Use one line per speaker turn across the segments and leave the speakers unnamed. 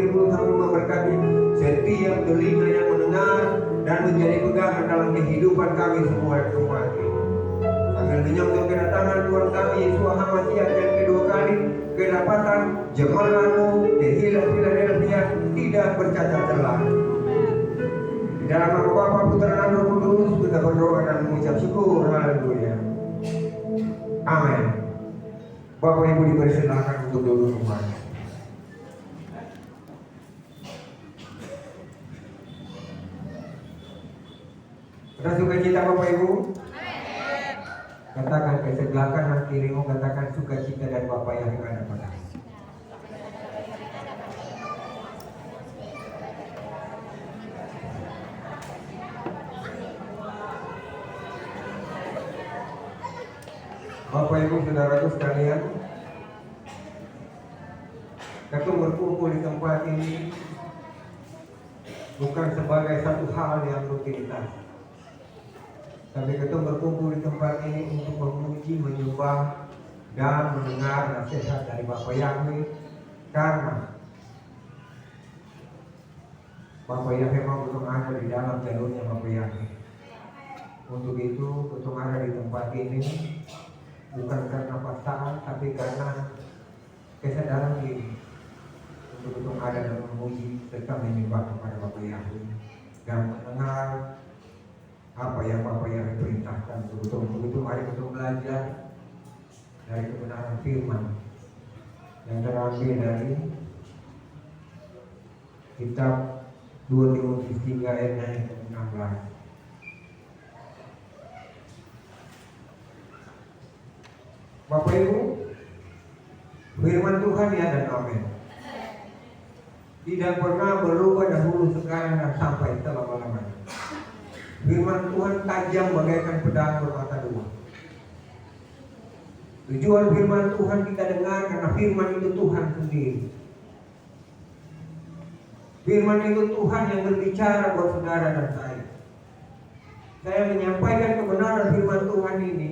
firman Tuhan memberkati setiap telinga yang mendengar dan menjadi pegangan dalam kehidupan kami semua umat. Sambil menyambut kedatangan Tuhan kami Yesus Hamasiah yang kedua kali, kedapatan jemaatmu di Philadelphia tidak bercacat celah. Di dalam nama Bapa, Putra dan Roh Kudus kita berdoa dan mengucap syukur. Haleluya. Amin. Bapak Ibu dipersilakan untuk duduk kembali. Sudah sukacita Bapak Ibu? Katakan ke sebelah kanan kirimu, katakan sukacita dan Bapak yang ada padamu. Bapak Ibu saudaraku sekalian, kita berkumpul di tempat ini bukan sebagai satu hal yang rutinitas, tapi kita berkumpul di tempat ini untuk memuji, menyembah, dan mendengar nasihat dari Bapak Yahweh, karena Bapak Yahweh memang betul ada di dalam jalurnya Bapak Yahweh. Untuk itu, betul ada di tempat ini bukan karena paksaan, tapi karena kesadaran diri untuk betul ada dan memuji serta menyembah kepada Bapak Yahweh dan mendengar apa yang Bapak Yahweh perintahkan. Betul-betul mari kita belajar dari kebenaran firman yang terambil dari kitab 2 Timotius 3 ayat yang ke-16. Bapak Ibu, firman Tuhan ya dan amin. Tidak pernah berubah dahulu, sekarang dan sampai selama-lamanya. Firman Tuhan tajam bagaikan pedang bermata dua. Tujuan firman Tuhan kita dengar karena firman itu Tuhan sendiri. Firman itu Tuhan yang berbicara buat saudara dan saya. Saya menyampaikan kebenaran firman Tuhan ini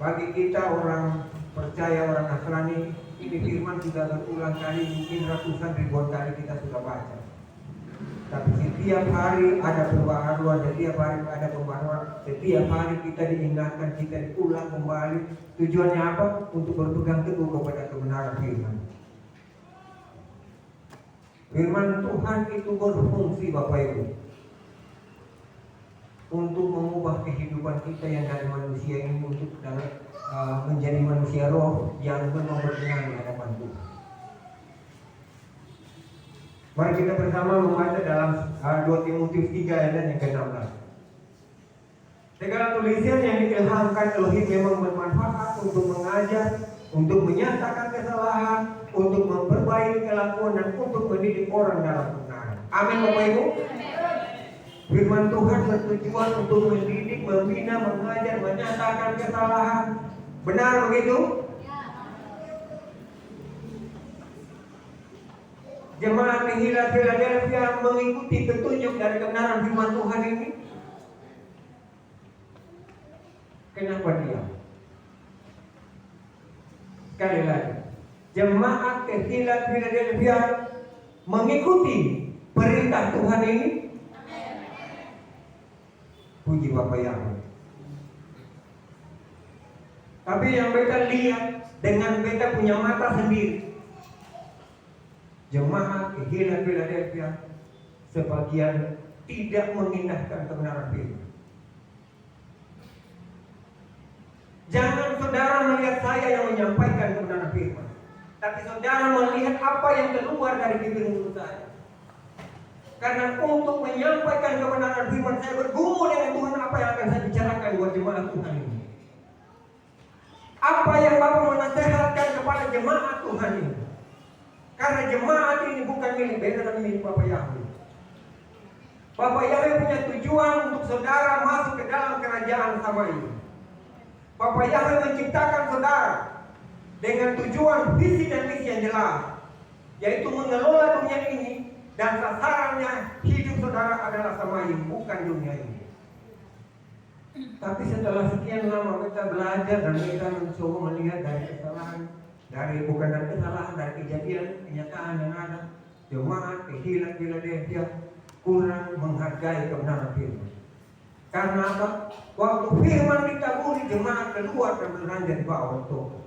bagi kita orang percaya, orang Nasrani. Ini firman sudah berulang kali, mungkin ratusan ribuan kali kita sudah baca. Tapi setiap hari ada pembaharuan, setiap hari ada pembaharuan, setiap hari kita diingatkan, kita diulang kembali. Tujuannya apa? Untuk berpegang teguh kepada kebenaran firman. Firman Tuhan itu berfungsi Bapak Ibu untuk mengubah kehidupan kita yang dari manusia ini untuk menjadi manusia roh yang memang berkenan di hadapan Tuhan. Mari kita bersama membaca dalam 2 Timotius 3 ayat yang ke-16. Segala tulisan yang diilhamkan Elohim memang bermanfaat untuk mengajar, untuk menyatakan kesalahan, untuk memperbaiki kelakuan, dan untuk mendidik orang dalam kebenaran. Amin Bapak Ibu. Firman Tuhan bertujuan untuk mendidik, membina, mengajar, menyatakan kesalahan. Benar begitu? Jemaat di Philadelphia mengikuti petunjuk dari kebenaran firman Tuhan ini. Kenapa dia? Sekali lagi, jemaat di Philadelphia mengikuti perintah Tuhan ini. Puji Bapak Yahweh. Tapi yang beta lihat dengan beta punya mata sendiri, jemaat di Philadelphia sebagian tidak mengindahkan kebenaran firman. Jangan saudara melihat saya yang menyampaikan kebenaran firman, tapi saudara melihat apa yang keluar dari bibir mulut saya. Karena untuk menyampaikan kebenaran firman, saya bergumul dengan Tuhan apa yang akan saya bicarakan buat jemaat Tuhan ini. Apa yang Bapak menasihatkan kepada jemaat Tuhan ini. Karena jemaat ini bukan milik beta, tapi milik Bapak Yahweh. Bapak Yahweh punya tujuan untuk saudara masuk ke dalam kerajaan sama ini. Bapak Yahweh menciptakan saudara dengan tujuan visi dan misi yang jelas, yaitu mengelola dunia ini. Dan sasarannya hidup saudara adalah sama ini, bukan dunia ini. Tapi setelah sekian lama kita belajar dan kita mencoba melihat dari kesalahan, dari kejadian, kenyataan yang ada, jemaat kehilangan Philadelphia kurang menghargai kebenaran firman. Karena apa? Waktu firman ditaburi, jemaat keluar dan beranjak di bawah toko.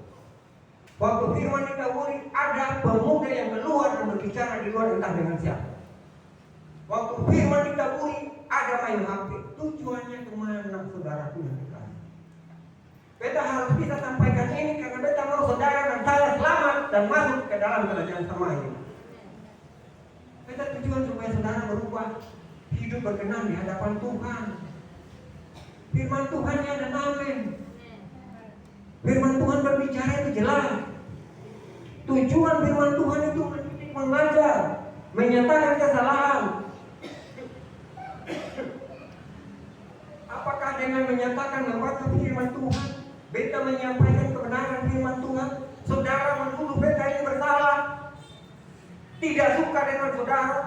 Waktu firman ditaburi, ada pemuda yang keluar dan berbicara di luar entah dengan siapa. Waktu firman ditaburi, ada main HP. Tujuannya kemana, saudara Tuhan dikasih? Beta harus bisa sampaikan ini karena beta mau saudara dan saya selamat dan masuk ke dalam kerajaan Samaria. Beta tujuan supaya saudara berubah, hidup berkenan di hadapan Tuhan. Firman Tuhannya ada amin. Firman Tuhan berbicara itu jelas. Tujuan firman Tuhan itu mengajar, menyatakan kesalahan. Apakah dengan menyatakan membaca firman Tuhan, beta menyampaikan kebenaran firman Tuhan, saudara menuduh beta ini bersalah, tidak suka dengan saudara?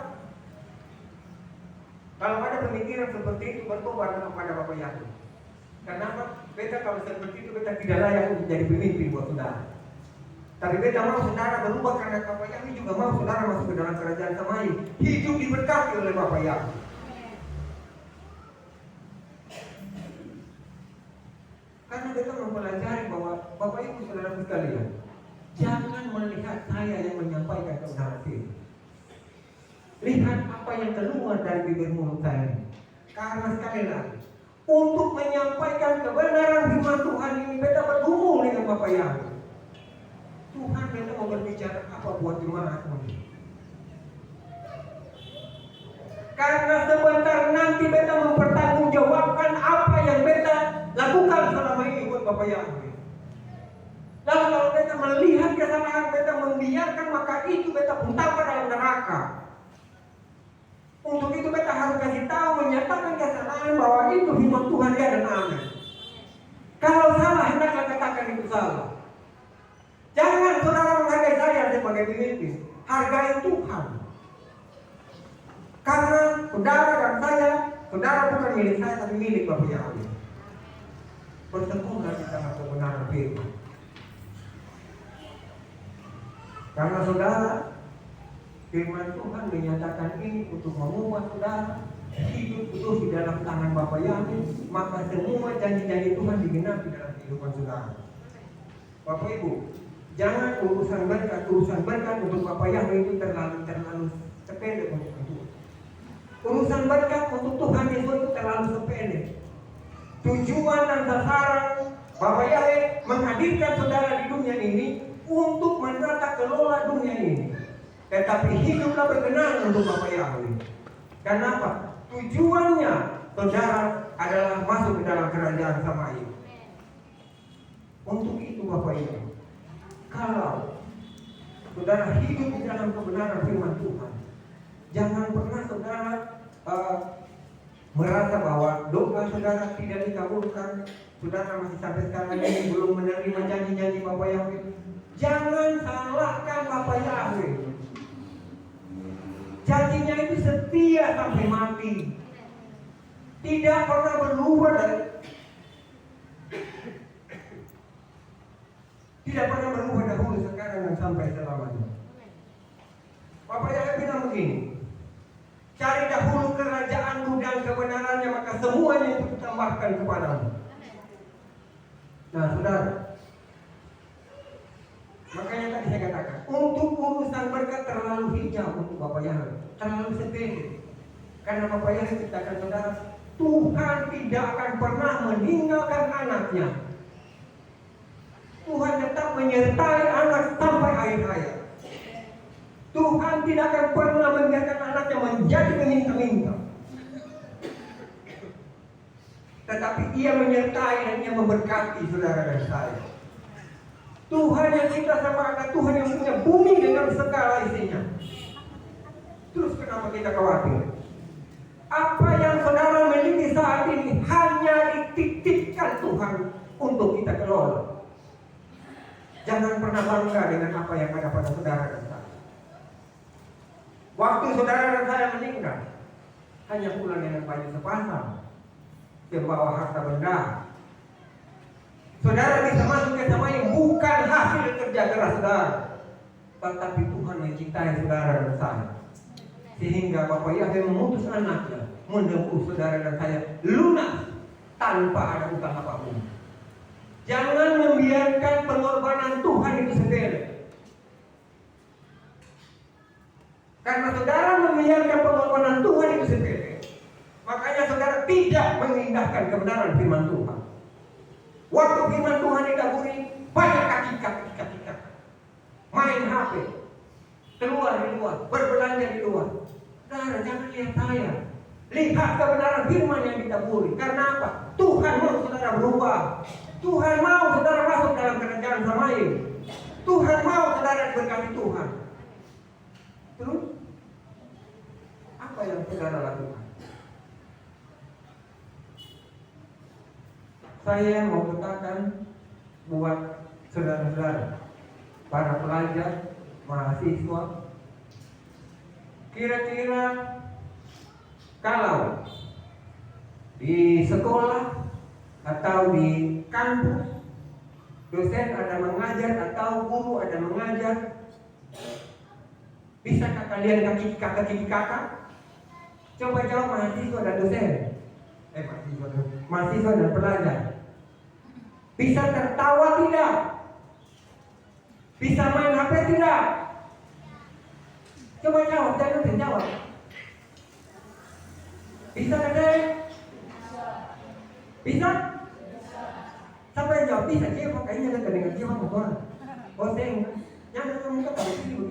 Kalau ada pemikiran seperti itu, bertobat kepada Bapak Yakub. Kenapa? Beta kalau seperti itu, beta tidak layak untuk jadi pemimpin buat saudara. Tapi beta mau saudara berubah karena Bapak Yakub juga mau saudara masuk ke dalam kerajaan Samaria, hidup diberkati oleh Bapak Yakub. Karena beta mempelajari bahwa Bapak Ibu saudara sekalian, jangan melihat saya yang menyampaikan kebenaran firman. Lihat apa yang keluar dari bibir mulut saya. Karena sekali lagi, untuk menyampaikan kebenaran firman Tuhan ini, beta bergumul dengan Bapak Yakub. Tuhan, beta mau berbicara apa buat jemaat ini? Karena sebentar nanti beta mempertanggungjawabkan apa yang beta lakukan selama ini buat Bapak Yakub. Lalu kalau beta melihat kesalahan, beta membiarkan, maka itu beta puntapkan dalam neraka. Untuk itu beta harus kasih tahu, menyatakan kesalahan bahwa itu firman Tuhan dia dan amin. Kalau salah, hendaklah katakan itu salah. Jangan saudara menghargai saya sebagai pemimpin, hargai Tuhan. Karena saudara dan saya, saudara bukan milik saya tapi milik Bapak Yakub. Bertekunlah di tengah kebenaran firman. Karena saudara, firman Tuhan menyatakan ini untuk mengubah saudara hidup terus di dalam tangan Bapak Yakub, maka semua janji-janji Tuhan digenapi dalam kehidupan saudara. Bapak Ibu, jangan urusan berkat untuk Bapak Yakub itu terlalu sepele untuk Tuhan. Urusan berkat untuk Tuhan Yesus itu terlalu sepele. Tujuan dan sasaran Bapak Yakub menghadirkan saudara di dunia ini untuk menata kelola dunia ini. Tetapi hiduplah berkenan untuk Bapak Yakub. Kenapa? Tujuannya saudara adalah masuk ke dalam kerajaan Samaria. Untuk itu Bapak Ibu, kalau saudara hidup di dalam kebenaran firman Tuhan, jangan pernah saudara merasa bahwa doa saudara tidak dikabulkan. Saudara masih sampai sekarang ini belum menerima janji-janji Bapak Yakub. Jangan salahkan Bapak Yakub. Janjinya itu setia sampai mati. Tidak pernah berubah dari dahulu, sekarang dan sampai selamanya. Bapak Yakub bilang begini, cari dahulu kerajaanmu dan kebenarannya, maka semuanya itu ditambahkan kepadamu. Nah saudara, makanya tadi saya katakan, untuk urusan berkat terlalu hijau untuk Bapak Yakub, terlalu sepele. Karena Bapak Yakub katakan saudara, Tuhan tidak akan pernah meninggalkan anaknya. Tuhan tetap menyertai anak sampai akhir hayat. Tuhan tidak akan pernah membiarkan anaknya menjadi meminta-minta. Tetapi Ia menyertai dan Ia memberkati saudara dan saya. Tuhan yang kita samakan, Tuhan yang punya bumi dengan segala isinya. Terus kenapa kita khawatir? Apa yang saudara miliki saat ini hanya dititipkan Tuhan untuk kita kelola. Jangan pernah bangga dengan apa yang ada pada saudara dan saya. Waktu saudara dan saya meninggal, hanya pulang dengan baju sepasang, membawa harta benda. Saudara bisa masuk ke Samaria bukan hasil kerja keras saudara, tetapi Tuhan mencintai saudara dan saya. Sehingga Bapak Yahweh mengutus anaknya menebus saudara dan saya lunas tanpa ada utang apapun. Jangan membiarkan pengorbanan Tuhan itu sepele. Karena saudara membiarkan pengorbanan Tuhan itu sepele, makanya saudara tidak mengindahkan kebenaran firman Tuhan. Waktu firman Tuhan dikaburi, banyak kaki, main HP, keluar di luar, berbelanja di luar. Saudara jangan lihat saya, lihat kebenaran firman yang dikaburi. Karena apa? Tuhan mau saudara berubah. Tuhan mau saudara masuk dalam kerajaan Samaim. Tuhan mau saudara diberkati Tuhan. Terus apa yang saudara lakukan? Saya mau katakan buat saudara-saudara, para pelajar, mahasiswa, kira-kira kalau di sekolah atau di kampus dosen ada mengajar atau guru ada mengajar, bisakah kalian kakak? Coba jawab mahasiswa dan dosen, mahasiswa dan pelajar. Bisa tertawa tidak? Bisa main HP tidak? Coba jawab, jangan jawab. Bisa kan? Bisa? Siapa yang jawab bisa? Siapa? Kayaknya ada dengan siapa bukan? Oh saya, jangan kamu kata begitu.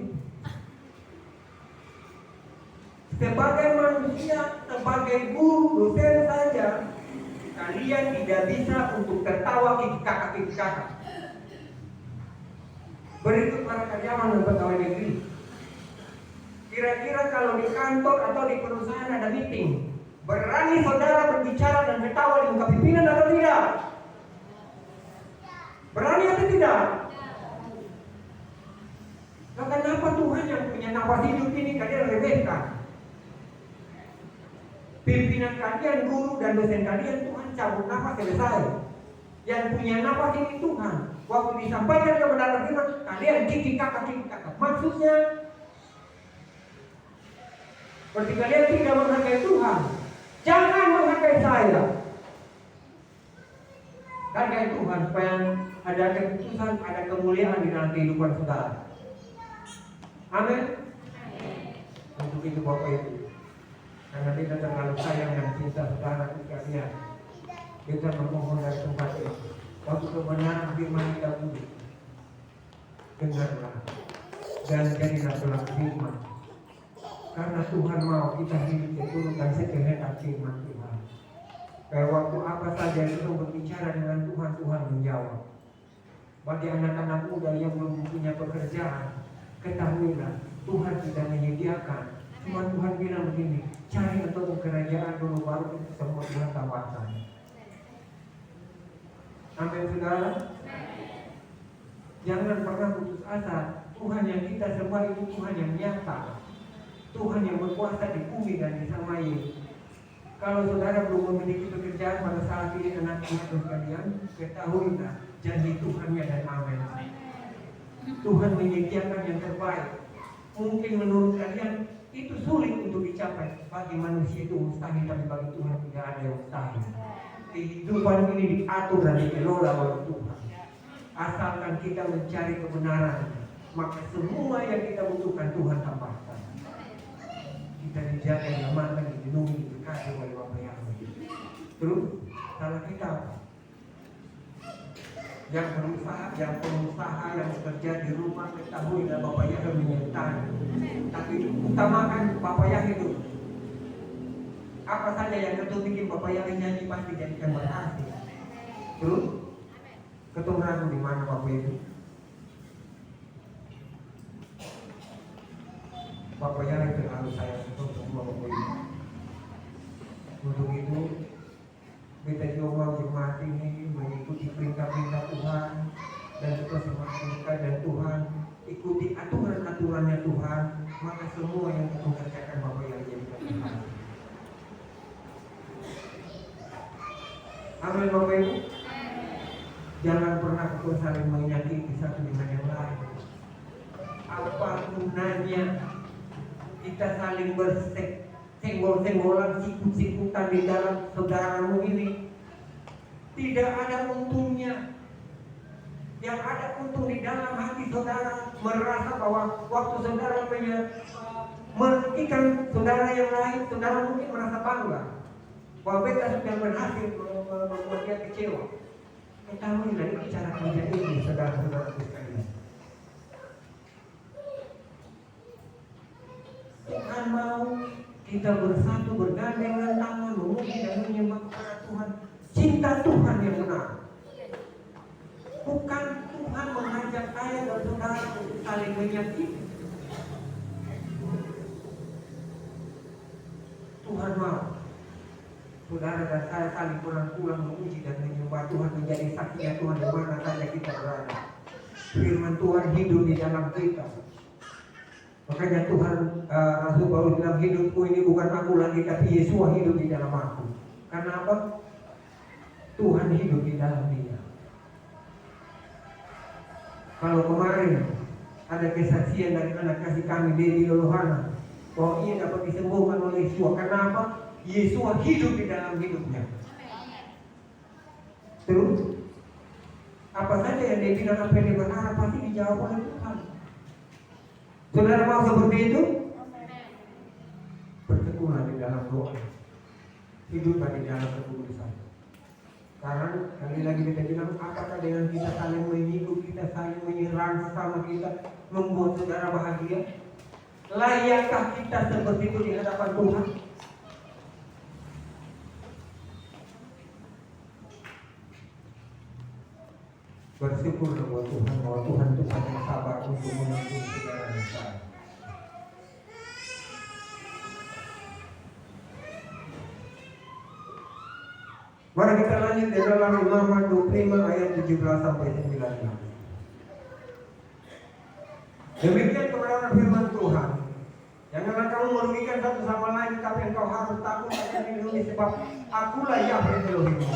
Sebagai manusia, sebagai guru, dosen saja, kalian tidak bisa untuk tertawa kakak. Berikut para karyawan dan pegawai negeri. Kira-kira kalau di kantor atau di perusahaan ada meeting, berani saudara berbicara dan ketawa di muka pimpinan atau tidak? Berani atau tidak? Nah, kenapa Tuhan yang punya nafas hidup ini kalian remehkan? Pimpinan kalian, guru dan dosen kalian, Tuhan cabut nafas selesai. Yang punya nafas ini Tuhan. Waktu disampaikan kebenaran firman, kalian kiki kakak. Maksudnya, berarti kalian tidak menghargai Tuhan. Jangan menghargai saya. Hargai Tuhan supaya ada keputusan, ada kemuliaan di dalam kehidupan saudara. Amin. Untuk itu Bapak Ibu, karena kita terlalu sayang dan cinta saudara sekalian, kita memohon dari tempat ini. Waktu kebenaran firman kita budi, dengarlah dan jadilah pelaku firman. Karena Tuhan mau kita hidup diturunkan sekehendak firman Tuhan. Kayak waktu apa saja kita berbicara dengan Tuhan, Tuhan menjawab. Bagi anak-anak muda yang belum punya pekerjaan, ketahuilah Tuhan tidak menyediakan. Cuma Tuhan bilang begini, cari untuk kerajaan dulu, baru itu semua Tuhan tambahkan. Amin saudara. Jangan pernah putus asa. Tuhan yang kita sembah itu Tuhan yang nyata, Tuhan yang berkuasa di bumi dan di Samaim. Kalau saudara belum memiliki pekerjaan pada saat ini anak-anak sekalian, ketahuilah janji Tuhannya dan amin. Tuhan menyediakan yang terbaik. Mungkin menurut kalian itu sulit untuk dicapai. Bagi manusia itu mustahil, tapi bagi Tuhan tidak ada yang mustahil. Kehidupan ini diatur dan dikelola oleh Tuhan. Asalkan kita mencari kebenaran, maka semua yang kita butuhkan Tuhan tambahkan. Kita dijaga, diamankan, dilindungi, diberkati oleh Bapa Yahweh. Terus salah kita apa? Yang berusaha, yang pengusaha, yang bekerja di rumah, ketahui dan Bapa Yahweh menyertai. Tapi utamakan Bapa Yahweh dulu. Apa saja yang tentu bikin Bapa Yahweh nyanyi pasti jadikan berhasil. Terus ketemu ragu di mana Bapak itu? Bapak Yahweh terlalu sayang untuk semua Bapak Ibu. Untuk itu kita coba jemaat ini mengikuti perintah-perintah Tuhan dan kita semakin dekat dengan Tuhan, ikuti aturan-aturannya Tuhan, maka semua yang kita kerjakan Bapak Yahweh jadikan berhasil. Amin Bapak Ibu. Jangan pernah kita saling menyakiti satu dengan yang lain. Apa gunanya kita saling senggol-senggolan, sikut-sikutan di dalam saudaramu ini, tidak ada untungnya. Yang ada untung di dalam hati saudara merasa bahwa waktu saudara merugikan saudara yang lain, saudara mungkin merasa bangga bahwa beta sudah berhasil membuat dia kecewa. Ketahui dari cara kerja ini, saudara-saudara sekalian. Tuhan mau kita bersatu bergandengan tangan memuji dan menyembah kepada Tuhan. Cinta Tuhan yang benar. Bukan Tuhan mengajak saya dan saudara untuk saling menyakiti. Tuhan mau saudara dan saya saling pulang-pulang memuji dan menyembah Tuhan, menjadi saksinya Tuhan di mana saja kita berada. Firman Tuhan hidup di dalam kita. Makanya Tuhan Rasul Paulus bilang, hidupku ini bukan aku lagi, tapi Yesus hidup di dalam aku. Karena apa? Tuhan hidup di dalam dia. Kalau kemarin ada kesaksian dari anak kasih kami Dedi Lolohana bahwa ia dapat disembuhkan oleh Yesus. Kenapa? Yesus hidup di dalam hidupnya. Terus apa saja yang dia bilang, apa yang dia berharap pasti dijawab oleh Tuhan. Saudara mau seperti itu? Bertekunlah di dalam doa, hiduplah di dalam kekudusan. Karena kali lagi kita bilang, apakah dengan kita saling menyinggung, kita saling menyerang sesama kita, membuat saudara bahagia? Layakkah kita seperti itu di hadapan Tuhan? Bersyukurlah buat Tuhan bahwa Tuhan itu sangat sabar untuk menanggung segala masalah. Mari kita lanjut di dalam Umamat 25 ayat 17 sampai 19. Demikian kebenaran firman Tuhan. Janganlah kamu merugikan satu sama lain, tapi engkau harus takut akan diri, sebab akulah Yahweh Elohimmu.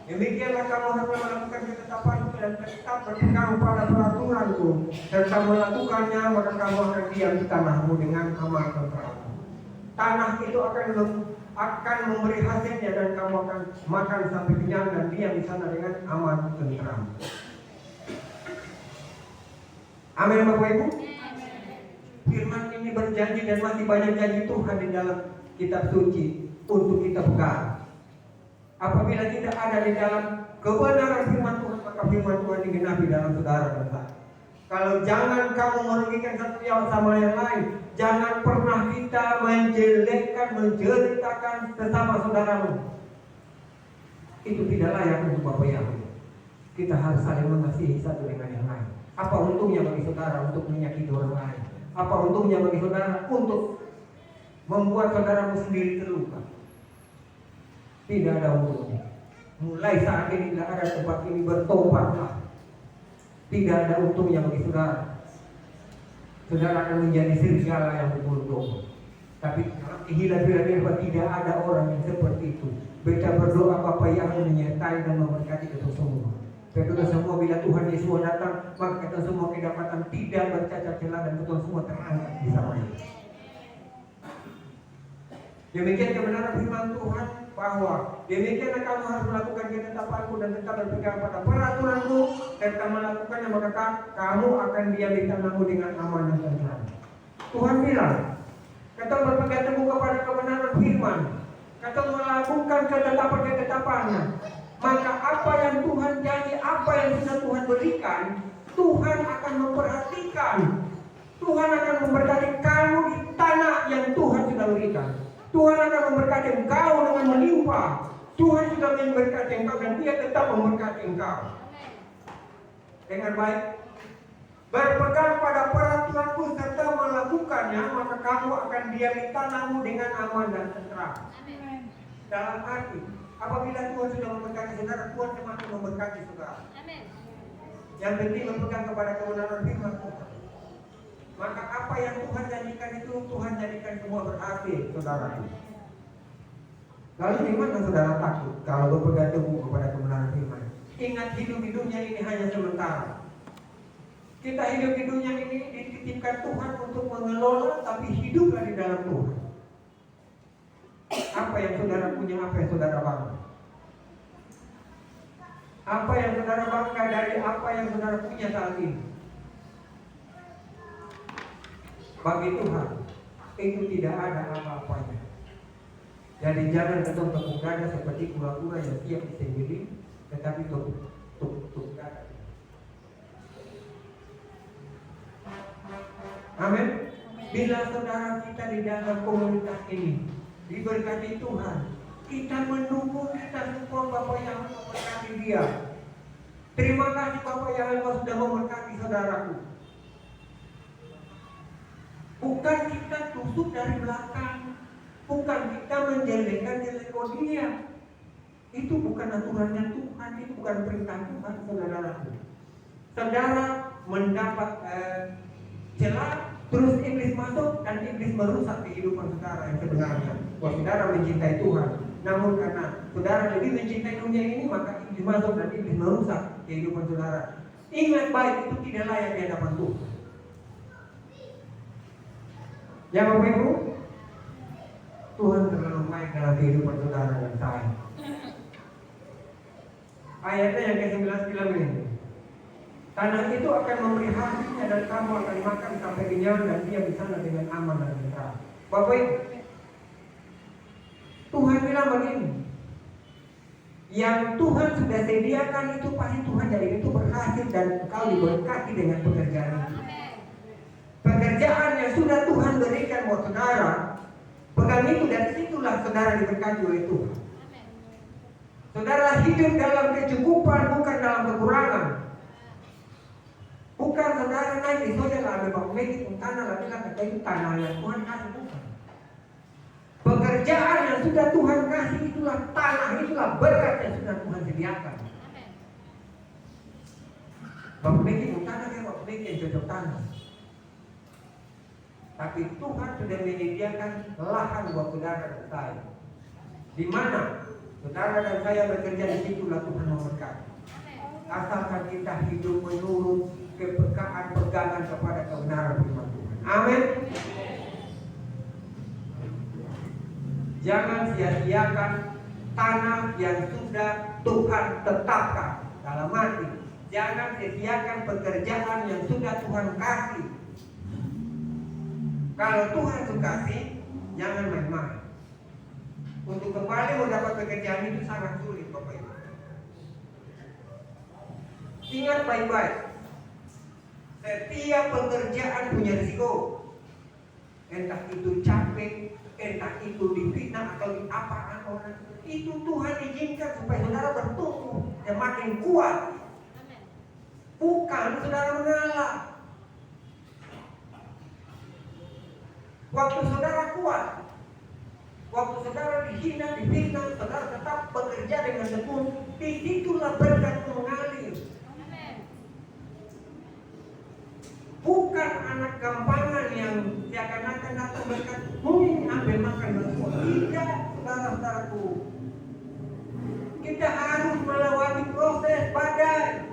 Demikianlah kamu harus melakukan ketetapanku dan tetap berpegang pada peraturanku, dan kamu melakukannya, maka kamu akan diam di tanahmu dengan aman tentram. Tanah itu akan memberi hasilnya, dan kamu akan makan sampai kenyang dan diam di sana dengan aman tentram. Amin, Bapak Ibu. Firman ini berjanji dan masih banyak janji Tuhan di dalam kitab suci untuk kita pegang. Apabila tidak ada di dalam kebenaran firman Tuhan, maka firman Tuhan digenapi dalam saudara dan saya. Kalau jangan kamu merugikan satu sama yang lain, jangan pernah kita menjelekkan, menjelitakan sesama saudaramu. Itu tidak layak untuk Bapak Yahweh. Kita harus saling mengasihi satu dengan yang lain. Apa untungnya bagi saudara untuk menyakiti orang lain? Apa untungnya bagi saudara untuk membuat saudaramu sendiri terluka? Tidak ada untungnya. Mulai saat ini tidak ada tempat ini, bertobatlah. Tidak ada untungnya bagi saudara. Saudara akan menjadi serigala yang bertobat. Tapi hilang-hilang tidak ada orang yang seperti itu. Beta berdoa Bapa yang menyertai dan memberkati kita semua. Kita semua bila Tuhan Yesus datang, maka kita semua kedapatan tidak bercacat celah dan kita semua terangkat di samanya. Demikian kebenaran firman Tuhan, bahwa demikianlah kamu harus melakukan ketetapanku dan tetap berpegang pada peraturanku, dan kamu melakukannya, maka kamu akan diam di tanahmu dengan aman dan tentram. Tuhan bilang, kata berpegang teguh kepada kebenaran firman, kata melakukan ketetapan-ketetapannya, maka apa yang Tuhan janji, apa yang sudah Tuhan berikan, Tuhan akan memperhatikan. Tuhan akan memberkati kamu di tanah yang Tuhan sudah berikan. Tuhan akan memberkati engkau dengan melimpah. Tuhan sudah memberkati engkau dan Dia tetap memberkati engkau. Dengan baik, berpegang pada peraturanku serta melakukannya, maka kamu akan diam di tanahmu dengan aman dan tentram. Dalam arti, apabila Tuhan sudah memberkati saudara, Tuhan semakin memberkati saudara. Yang penting berpegang kepada kebenaran firman Tuhan. Maka apa yang Tuhan janjikan itu, Tuhan jadikan semua berhasil, saudara. Lalu di mana saudara takut kalau berpegang teguh kepada kebenaran firman? Ingat, hidup di dunia ini hanya sementara. Kita hidup di dunia ini dititipkan Tuhan untuk mengelola, tapi hiduplah di Tuhan. Apa yang saudara punya, apa yang saudara bangga? Apa yang saudara bangga dari apa yang saudara punya saat ini? Bagi Tuhan itu tidak ada apa-apanya. Jadi jangan ketemu tepuk dada seperti kura-kura yang siap disembelih, tetapi tuk dada. Amin. Bila saudara kita di dalam komunitas ini diberkati Tuhan, kita mendukung, kita support Bapak yang memberkati dia. Terima kasih Bapak yang sudah memberkati saudaraku. Bukan kita tusuk dari belakang, bukan kita menjelekkan dia. Itu bukan aturannya Tuhan, itu bukan perintah Tuhan, saudaraku. Saudara mendapat celah, terus iblis masuk dan iblis merusak kehidupan saudara yang sebenarnya. Wah, saudara mencintai Tuhan, namun karena saudara lebih mencintai dunia ini, maka iblis masuk dan iblis merusak kehidupan saudara. Ingat baik, itu tidak layak di hadapan Tuhan. Ya Bapak Ibu, Tuhan terlalu baik dalam kehidupan saudara dan saya. Ayatnya yang ke-19 bilang ini, tanah itu akan memberi hasilnya dan kamu akan makan sampai kenyang dan dia di sana dengan aman dan tentram. Bapak Ibu, Tuhan bilang begini, yang Tuhan sudah sediakan itu pasti Tuhan jadi itu berhasil dan engkau diberkati dengan pekerjaan itu. Pekerjaan yang sudah Tuhan berikan buat saudara, pegang itu, dari situlah saudara diberkati oleh Tuhan. Saudara hidup dalam kecukupan, bukan dalam kekurangan. Bukan saudara naik di soja lah, memang medit tanah lah, bilang kata itu tanah yang Tuhan kasih, bukan. Pekerjaan yang sudah Tuhan kasih itulah tanah, itulah berkat yang sudah Tuhan sediakan. Bapak medit tanah kan, bapak medit yang cocok tanah. Tapi Tuhan sudah menyediakan lahan buat saudara dan saya. Di mana saudara dan saya bekerja, di situlah Tuhan memberkati. Asalkan kita hidup menurut kepekaan pegangan kepada kebenaran firman Tuhan. Amin. Jangan sia-siakan tanah yang sudah Tuhan tetapkan dalam hati. Jangan sia-siakan pekerjaan yang sudah Tuhan kasih. Kalau Tuhan kasih, jangan main-main. Untuk kembali mendapat pekerjaan itu sangat sulit, Bapak Ibu. Ingat baik-baik, setiap pekerjaan punya risiko. Entah itu capek, entah itu difitnah atau di apa orang. Itu Tuhan izinkan supaya saudara bertumbuh dan makin kuat. Bukan saudara mengalah. Waktu saudara kuat, waktu saudara dihina, difitnah, saudara tetap bekerja dengan tekun. Disitulah berkat mengalir. Bukan anak gampangan yang seakan-akan datang berkat, ambil makan berkuah. Tidak, saudara-saudaraku. Kita harus melewati proses badai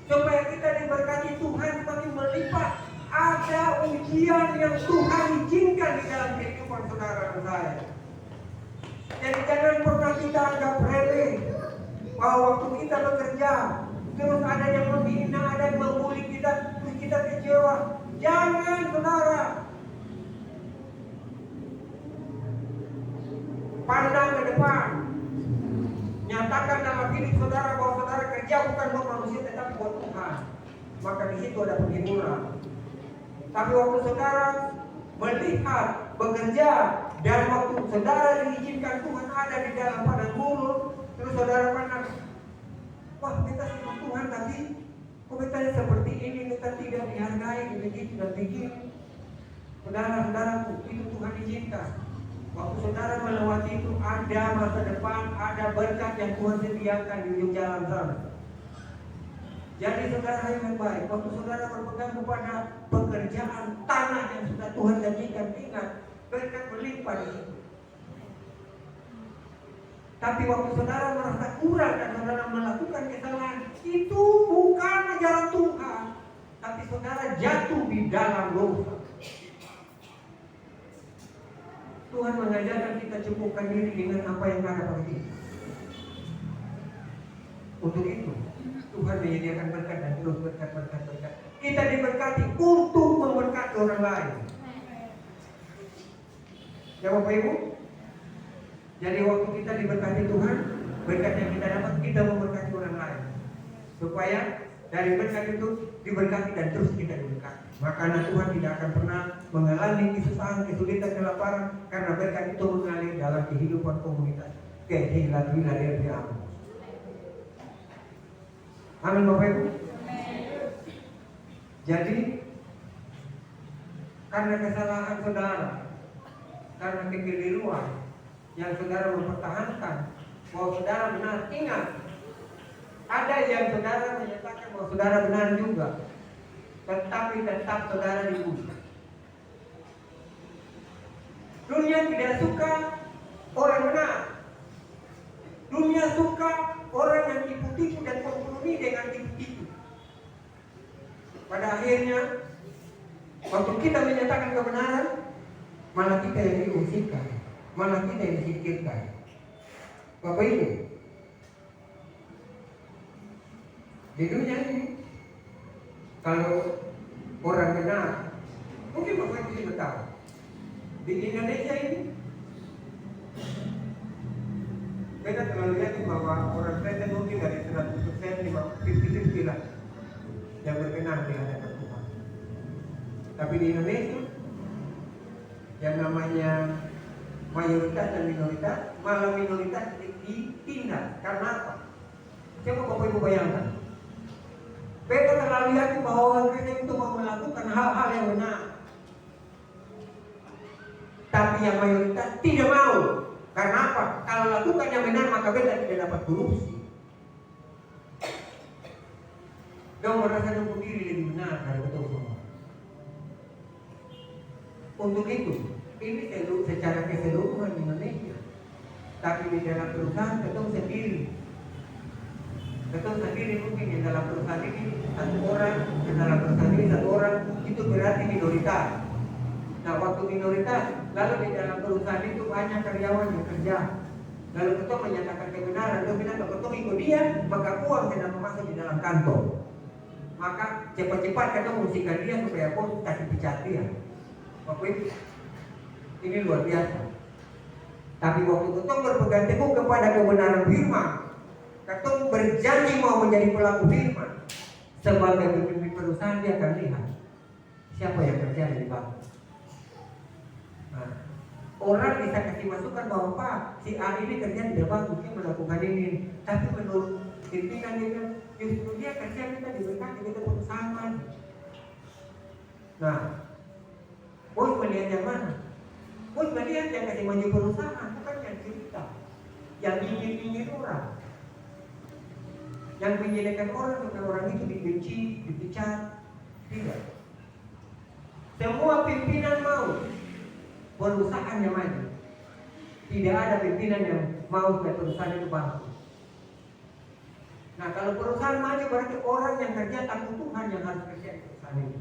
supaya kita diberkati Tuhan semakin melipat. Ada ujian yang Tuhan izinkan di dalam kehidupan saudara dan saya. Jadi jangan pernah kita anggap remeh bahwa waktu kita bekerja terus ada yang menghina, ada yang membuli kita, terus kita kecewa. Jangan, saudara. Pandang ke depan. Nyatakan dalam hidup saudara bahwa saudara kerja bukan buat manusia tetapi buat Tuhan. Maka di situ ada penghiburan. Tapi waktu saudara melihat, bekerja, dan waktu saudara diizinkan Tuhan ada di dalam padang gurun, terus saudara pandang, wah kita sama Tuhan tapi kok kita seperti ini, kita tidak dihargai, begitu dan begini. Saudara-saudaraku, itu Tuhan izinkan. Waktu saudara melewati itu ada masa depan, ada berkat yang Tuhan sediakan di ujung jalan sana. Jadi saudara yang baik, waktu saudara berpegang kepada pekerjaan tanah yang sudah Tuhan janjikan, ingat berkat melimpah di situ. Tapi waktu saudara merasa kurang dan saudara melakukan kesalahan, itu bukan ajaran Tuhan, tapi saudara jatuh di dalam dosa. jangan kita cukupkan diri dengan apa yang ada pada kita. Untuk itu Tuhan menyediakan berkat dan terus berkat. Kita diberkati untuk memberkati orang lain. Ya Bapak Ibu. Jadi waktu kita diberkati Tuhan, berkat yang kita dapat, kita memberkati orang lain. Supaya dari berkat itu diberkati dan terus kita diberkati. Makanya Tuhan tidak akan pernah mengalami kesusahan, kesulitan, kelaparan, karena berkat itu mengalir dalam kehidupan komunitas. Kehidupan dari Allah. Amin Bapak Ibu. Jadi karena kesalahan saudara, karena kekeliruan yang saudara mempertahankan bahwa saudara benar, ingat, ada yang saudara menyatakan bahwa saudara benar juga, tetapi tetap saudara diuji. Dunia tidak suka orang benar. Dunia suka orang yang tipu-tipu dan kompromi dengan tipu-tipu. Pada akhirnya, waktu kita menyatakan kebenaran, malah kita yang diusirkan, malah kita yang disingkirkan. Bapak Ibu, di dunia ini, kalau orang benar, mungkin Bapak Ibu sudah tahu, di Indonesia ini, beda terlalu yakin bahwa orang Kristen mungkin dari 100% 50-50 lah yang berkenan di hadapan Tuhan. Tapi di Indonesia yang namanya mayoritas dan minoritas, malah minoritas ditindas. Karena apa? Coba Bapak Ibu bayangkan, beda terlalu yakin bahwa orang Kristen itu mau melakukan hal-hal yang benar, tapi yang mayoritas tidak mau. Karena apa? Kalau lakukan yang benar, maka beda tidak dapat korupsi. Dong merasa dong diri lebih benar dari betul semua. Untuk itu, ini secara keseluruhan di Indonesia. Tapi di dalam perusahaan ketemu sendiri. Ketemu sendiri mungkin di dalam perusahaan ini satu orang, di dalam perusahaan ini satu orang, itu berarti minoritas. Nah, waktu minoritas, lalu di dalam perusahaan itu banyak karyawan yang kerja. Lalu ketua menyatakan kebenaran, dia bilang kalau ketua ikut dia, maka uang tidak masuk di dalam kantor. Maka cepat-cepat kita mengungsikan dia supaya bos kasih pecat dia. Bapak Ibu, ini luar biasa. Tapi waktu ketua berpegang teguh kepada kebenaran firman, ketua berjanji mau menjadi pelaku firman, sebagai pemimpin perusahaan dia akan lihat siapa yang kerja di bawah. Nah, orang bisa kasih masukan bahwa Pak, si A ini kerja tidak bagus, dia melakukan ini. Tapi menurut pimpinan dia, justru dia kerja kita diberkati, kita bersama. Nah, bos melihat yang mana? Bos melihat yang kasih maju perusahaan, bukan yang cerita, yang ingin orang, yang menjadikan orang supaya orang itu dibenci, dipecat. Tidak. Semua pimpinan mau perusahaan yang maju. Tidak ada pimpinan yang mau supaya perusahaan itu bangkrut. Nah, kalau perusahaan maju berarti orang yang kerja takut Tuhan yang harus kerja di perusahaan itu.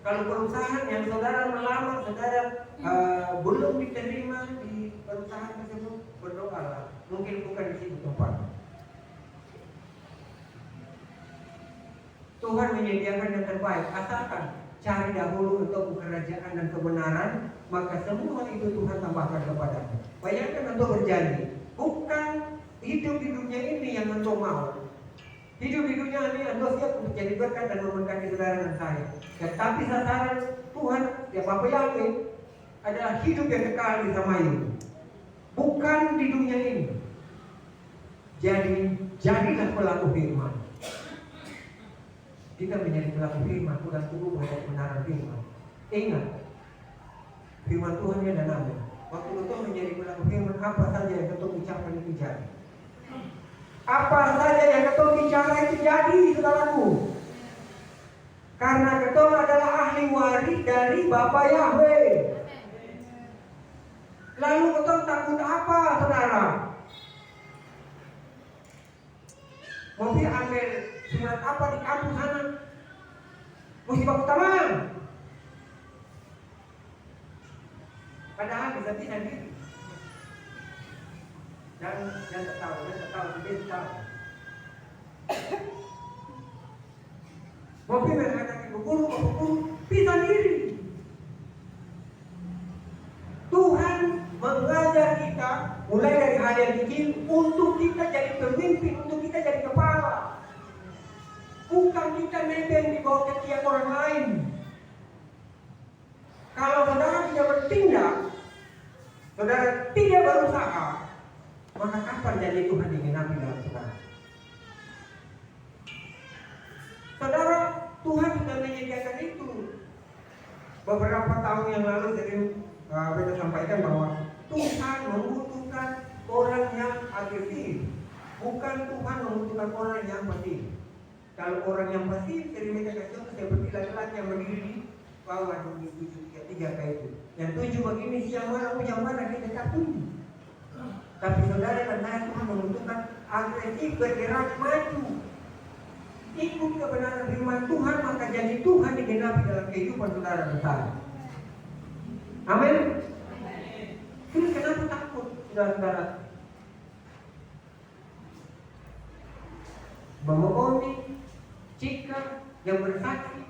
Kalau perusahaan yang saudara melamar, saudara belum diterima di perusahaan tersebut, berdoalah. Mungkin bukan di situ tempatnya. Tuhan menyediakan yang terbaik, asalkan cari dahulu untuk kerajaan dan kebenaran, maka semua itu Tuhan tambahkan kepadamu. Bayangkan untuk berjanji, bukan hidup di dunia ini yang engkau mau. Hidup di dunia ini engkau siap untuk jadi berkat dan memberkati saudara dan saya. Tetapi sasaran Tuhan, ya Bapak yakin, adalah hidup yang kekal di Samayu. Bukan di dunia ini. Jadilah pelaku firman. Kita menjadi pelaku firman, bukan tunggu pada kebenaran firman. Ingat, firman Tuhan ini ada nama. Waktu kita menjadi pelaku firman, apa saja yang kita ucapkan itu jadi. Apa saja yang kita bicara itu jadi, saudaraku. Karena kita adalah ahli waris dari Bapa Yahweh. Lalu kita takut apa, saudara? Mau ambil surat apa di kampus sana? Mesti baku tangan. Padahal bisa-bisa diri. Dan tak tahu, kita tahu. Mau pilih anak ibu guru, bisa diri. Tuhan mengajar kita mulai dari hal yang kecil untuk kita jadi pemimpin, untuk kita jadi kepala. Bukan kita nebeng di bawah ketiak orang lain. Kalau saudara tidak bertindak, saudara tidak berusaha, maka kapan jadi Tuhan digenapi dalam saudara? Saudara, Tuhan sudah menyediakan itu. Beberapa tahun yang lalu sering kita sampaikan bahwa Tuhan membutuhkan orang yang agresif, bukan Tuhan membutuhkan orang yang pasif. Kalau orang yang pasif, sering kita kasih contoh seperti laki-laki yang berdiri di bawah di 7-3 kayak itu. Yang 7 begini siang mana kita tak tunjuk. Tapi saudara dan saya Tuhan membutuhkan agresif, bergerak maju, ikut kebenaran firman Tuhan, maka jadi Tuhan digenapi dalam kehidupan saudara dan saya. Amin. Terus kenapa takut saudara-saudara? Memohoni, jika yang bersaksi,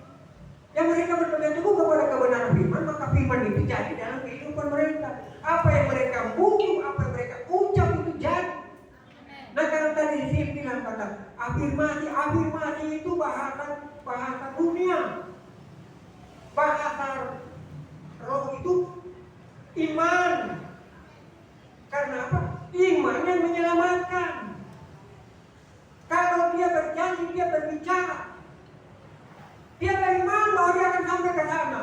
yang mereka berpegang teguh kepada kebenaran firman, maka firman itu jadi dalam kehidupan mereka. Apa yang mereka butuh, apa yang mereka ucap itu jadi. Nah, karena tadi di sini bilang kata afirmasi itu bahasa dunia, bahasa roh itu iman. Karena apa? Iman yang menyelamatkan. Kalau dia berjanji, dia berbicara, dia beriman bahwa dia akan sampai ke sana.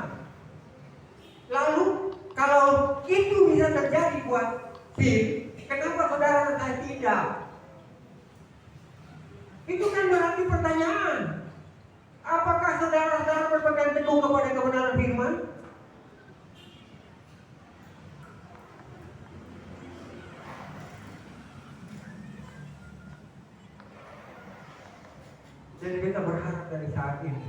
Lalu kalau itu bisa terjadi buat Phil, kenapa saudara dan saya tidak? Itu kan berarti pertanyaan. Apakah saudara-saudara berpegang teguh kepada kebenaran firman? Jadi kita berharap dari saat ini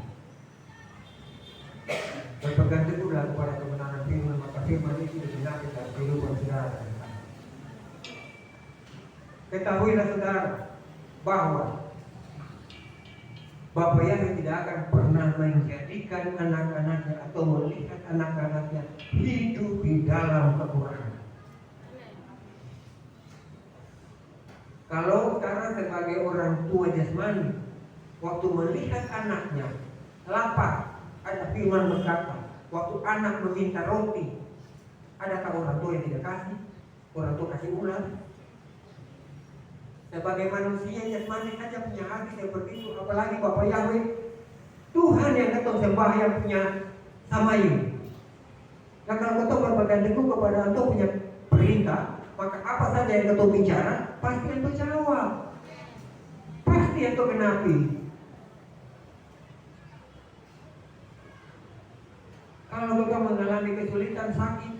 berpegang teguhlah kepada kebenaran firman, maka firman itu digenapi dalam kehidupan saudara. Ketahuilah saudara bahwa Bapa yang tidak akan pernah menjadikan anak-anaknya atau melihat anak-anaknya hidup di dalam kekurangan. Kalau sekarang sebagai orang tua jasmani, waktu melihat anaknya lapar, ada firman berkata, waktu anak meminta roti, adakah orang tua yang tidak kasih? Orang tua kasih ulang. Sebagai manusia jasmani saja punya hati seperti itu, apalagi Bapa Yahweh, Tuhan yang ketong sembah yang punya samayu. Nah, kalau ketong berpegang teguh kepada Anda punya perintah, maka apa saja yang ketong bicara pasti Anda jawab, pasti Anda genapi. Kalau kita mengalami kesulitan, sakit,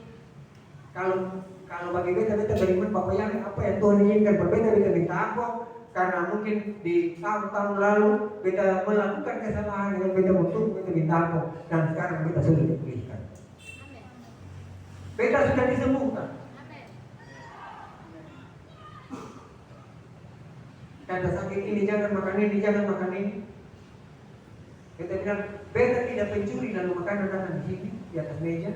kalau bagi kita beriman Bapak yang apa yang Tuhan inginkan berbeda, kita minta apa? Karena mungkin di tahun-tahun lalu kita melakukan kesalahan yang kita butuh, kita minta apa? Dan sekarang kita sudah dipulihkan. Kita sudah disembuhkan. Kata sakit ini jangan makan ini, jangan makan ini. Kita bilang, beta tidak pencuri lalu makanan datang di sini di atas meja.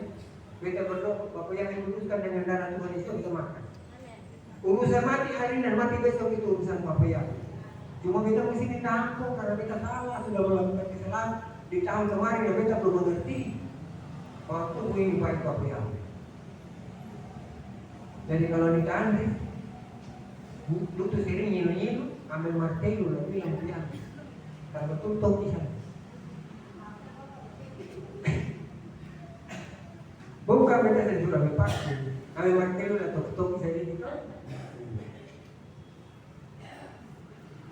Beta berdoa, Bapak yang diputuskan dengan darah Tuhan Yesus kita makan. Urusan mati hari ini dan mati besok itu urusan Bapak yang. Cuma beta mesti ditampung karena beta salah, sudah melakukan kesalahan di tahun kemarin yang beta belum mengerti bahwa tubuh ini baik Bapak yang. Jadi kalau ditandai, lutus ini nyilu-nyilu, ambil martelo lalu yang bilang, kalau tutup di sana. Bukan beta saya sudah berpasti, kami martelo dan tok-tok saja gitu.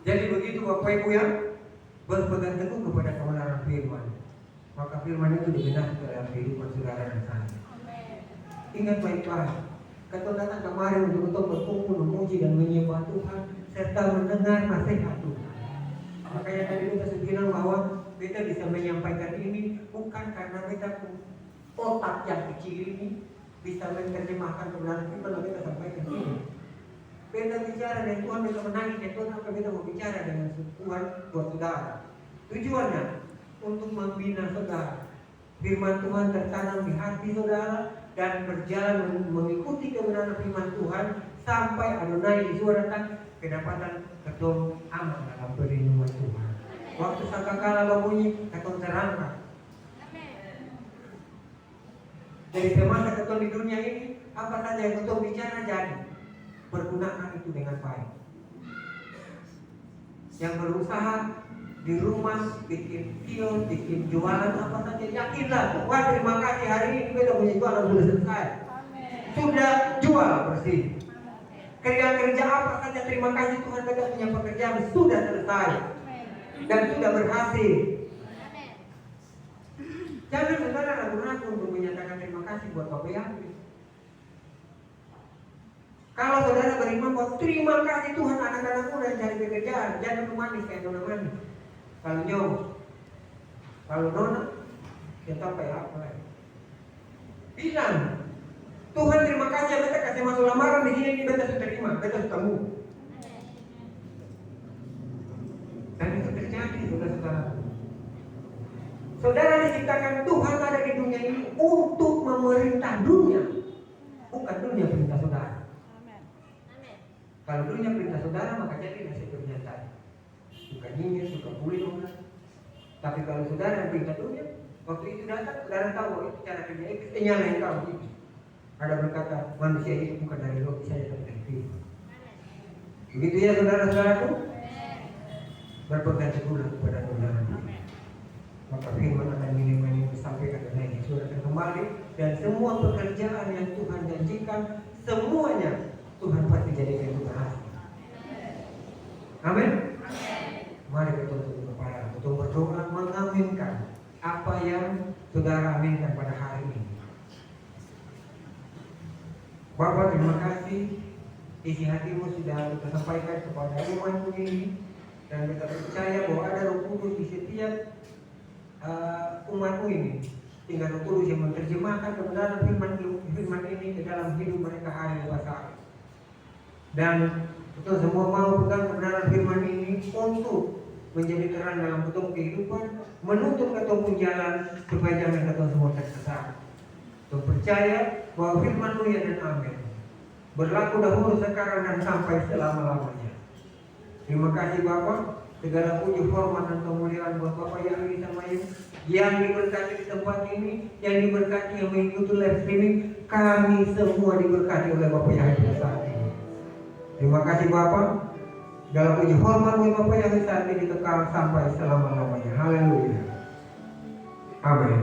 Jadi begitu Bapak Ibu yang berpegang teguh kepada kebenaran firman, maka firman itu digenapi dalam kehidupan saudara dan saya. Ingat baik-baik, kata datang kemarin untuk berkumpul memuji dan menyembah Tuhan serta mendengar nasihat Tuhan. Makanya tadi kita bilang bahwa kita bisa menyampaikan ini bukan karena kita otak yang kecil ini, bisa menerjemahkan kebenaran firman yang kita sampaikan ini. Beta bicara dengan Tuhan, beta menangis ya Tuhan, apa beta mau bicara dengan Tuhan buat saudara. Tujuannya untuk membina saudara. Firman Tuhan tertanam di hati saudara dan berjalan mengikuti kebenaran firman Tuhan sampai Adonai Yesus datang, kedapatan ketong aman dalam perlindungan Tuhan. Waktu sangkakala berbunyi, ketong terangkat. Jadi semasa ketong di dunia ini, apa saja yang ketong bicara jadi, pergunakan itu dengan baik. Yang berusaha di rumah, bikin kios, bikin jualan apa saja, yakinlah, wah terima kasih hari ini kita punya jualan sudah selesai. Sudah jual bersih. Kerja apa saja, terima kasih Tuhan kita punya pekerjaan sudah selesai dan sudah berhasil. Jangan saudara ragu-ragu untuk menyatakan terima kasih buat Bapak Yahweh. Kalau saudara beriman bahwa terima kasih Tuhan anak-anakku dan cari pekerjaan, jangan manis kayak nona manis. Kalau nyom, kalau nona, kita kayak apa lagi? Bilang, Tuhan terima kasih ya beta kasih masuk lamaran di sini beta sudah terima, beta sudah temu. Dan itu terjadi saudara-saudara. Saudara diciptakan Tuhan ada di dunia ini untuk memerintah dunia, bukan dunia perintah saudara. Kalau dunia perintah saudara maka jadi nasib pernyataan. Suka nyinyir, suka bully orang. Tapi kalau saudara perintah dunia, waktu itu datang saudara tahu itu cara kerja itu nyalain kau gitu. Ada berkata manusia itu bukan dari roti saja tapi dari firman. Begitu ya saudara-saudaraku. Berpegang teguhlah kepada kebenaran ini. Maka firman akan ini disampaikan dan naik Yesus akan kembali dan semua pekerjaan yang Tuhan janjikan semuanya Tuhan pasti jadikan itu berhasil. Amin. Mari kita tutup kepala, kita berdoa mengaminkan apa yang saudara aminkan pada hari ini. Bapak terima kasih, isi hatimu sudah kita sampaikan kepada umatmu ini dan kita percaya bahwa ada Roh Kudus di setiap umatmu ini. Tinggal Roh Kudus yang menerjemahkan kebenaran firman ini ke dalam hidup mereka hari lepas hari. Dan kita semua mau pegang kebenaran firman ini untuk menjadi terang dalam betul kehidupan, menuntut ketemu jalan supaya jangan ketemu semua tersesat. Untuk percaya bahwa firman-Mu ya dan amin berlaku dahulu, sekarang dan sampai selama-lamanya. Terima kasih Bapak. Segala puji, hormat dan kemuliaan buat Bapak yang di Samayu, yang diberkati di tempat ini, yang diberkati yang mengikuti live streaming. Kami semua diberkati oleh Bapak yang di saat ini. Terima kasih Bapak. Segala puji, hormat buat Bapak yang di saat ini kekal sampai selama-lamanya. Haleluya. Amin.